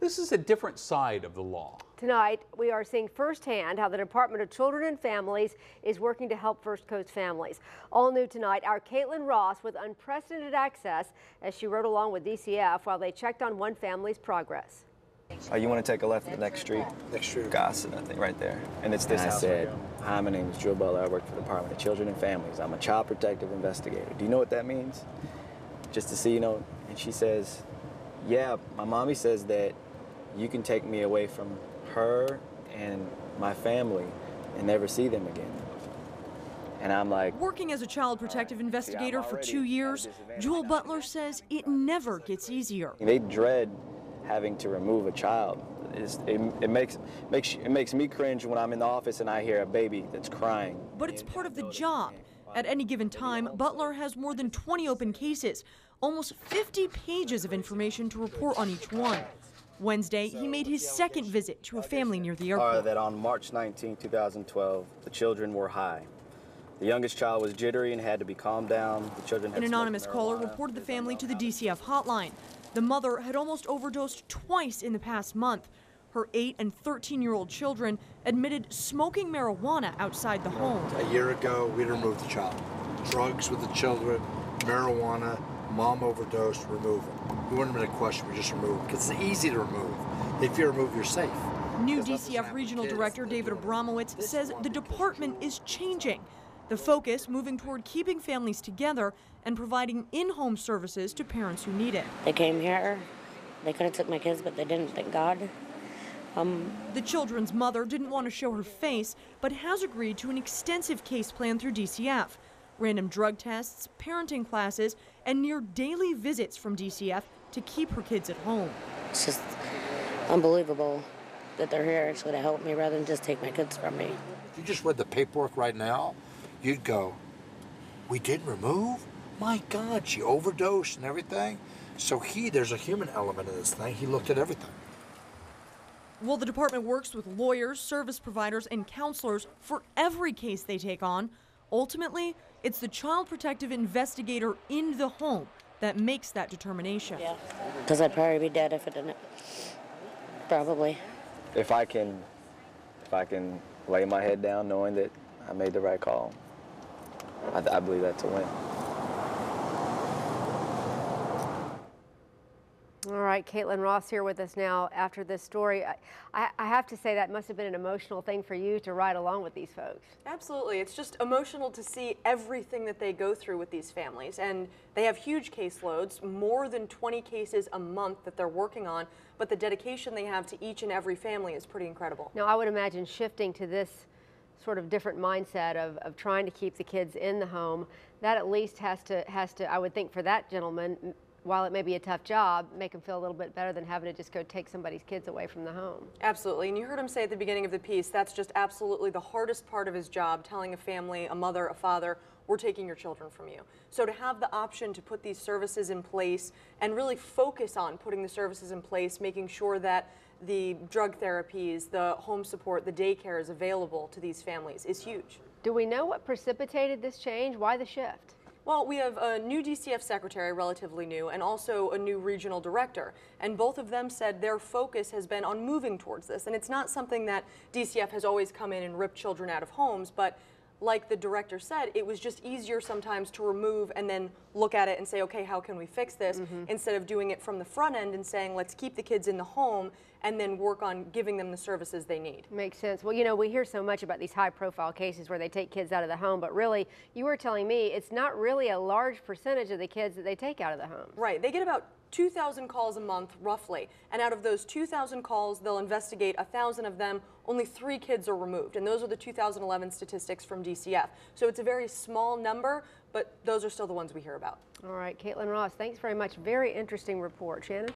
This is a different side of the law. Tonight, we are seeing firsthand how the Department of Children and Families is working to help First Coast families. All new tonight, our Caitlin Ross with unprecedented access as she rode along with DCF while they checked on one family's progress. You want to take a left at the next street? Next street. Gossett, I think, right there. And it's this I house said, right here. hi, my name is Drew Butler. I work for the Department of Children and Families. I'm a child protective investigator. Do you know what that means? Just to see, and she says, yeah, my mommy says that you can take me away from her and my family and never see them again. And I'm like... Working as a child protective investigator for 2 years, Jewel Butler says it never gets easier. They dread having to remove a child. It makes me cringe when I'm in the office and I hear a baby that's crying. But it's part of the job. At any given time, Butler has more than 20 open cases, almost 50 pages of information to report on each one. Wednesday, he made his second visit to a family near the airport. That on March 19, 2012, the children were high. The youngest child was jittery and had to be calmed down. The children had An anonymous caller reported the family to the DCF hotline. The mother had almost overdosed twice in the past month. Her 8- and 13-year-old children admitted smoking marijuana outside the home. A year ago, we'd removed the child. Drugs with the children, marijuana, mom overdosed, remove it. We wouldn't have been a question, we just remove it. Because it's easy to remove. If you remove, you're safe. New DCF Regional Director David Abramowitz says the department is changing. The focus moving toward keeping families together and providing in-home services to parents who need it. They came here. They could have took my kids, but they didn't, thank God. The children's mother didn't want to show her face, but has agreed to an extensive case plan through DCF. Random drug tests, parenting classes, and near daily visits from DCF to keep her kids at home. It's just unbelievable that they're here actually to help me rather than just take my kids from me. If you just read the paperwork right now, you'd go, we didn't remove? My God, she overdosed and everything. So there's a human element in this thing. He looked at everything. Well, the department works with lawyers, service providers, and counselors for every case they take on. Ultimately, it's the child protective investigator in the home that makes that determination. Yeah, because I'd probably be dead if it didn't. Probably. If I can lay my head down knowing that I made the right call, I believe that's a win. All right, Caitlin Ross here with us now after this story. I have to say that must have been an emotional thing for you to ride along with these folks. Absolutely. It's just emotional to see everything that they go through with these families. And they have huge caseloads, more than 20 cases a month that they're working on, but the dedication they have to each and every family is pretty incredible. Now, I would imagine shifting to this sort of different mindset of trying to keep the kids in the home, that at least has to, I would think for that gentleman, while it may be a tough job, make them feel a little bit better than having to just go take somebody's kids away from the home. Absolutely, and you heard him say at the beginning of the piece, that's just absolutely the hardest part of his job, telling a family, a mother, a father, we're taking your children from you. So to have the option to put these services in place and really focus on putting the services in place, making sure that the drug therapies, the home support, the daycare is available to these families is huge. Do we know what precipitated this change? Why the shift? Well, we have a new DCF secretary, relatively new, and also a new regional director. And both of them said their focus has been on moving towards this. And it's not something that DCF has always come in and ripped children out of homes, but like the director said, it was just easier sometimes to remove and then look at it and say, okay, how can we fix this? Instead of doing it from the front end and saying, let's keep the kids in the home and then work on giving them the services they need. Makes sense. Well, you know, we hear so much about these high-profile cases where they take kids out of the home, but really, you were telling me it's not really a large percentage of the kids that they take out of the home. Right. They get about 2,000 calls a month, roughly. And out of those 2,000 calls, they'll investigate 1,000 of them. Only 3 kids are removed. And those are the 2011 statistics from DCF. So it's a very small number, but those are still the ones we hear about. All right, Caitlin Ross, thanks very much. Very interesting report. Shannon?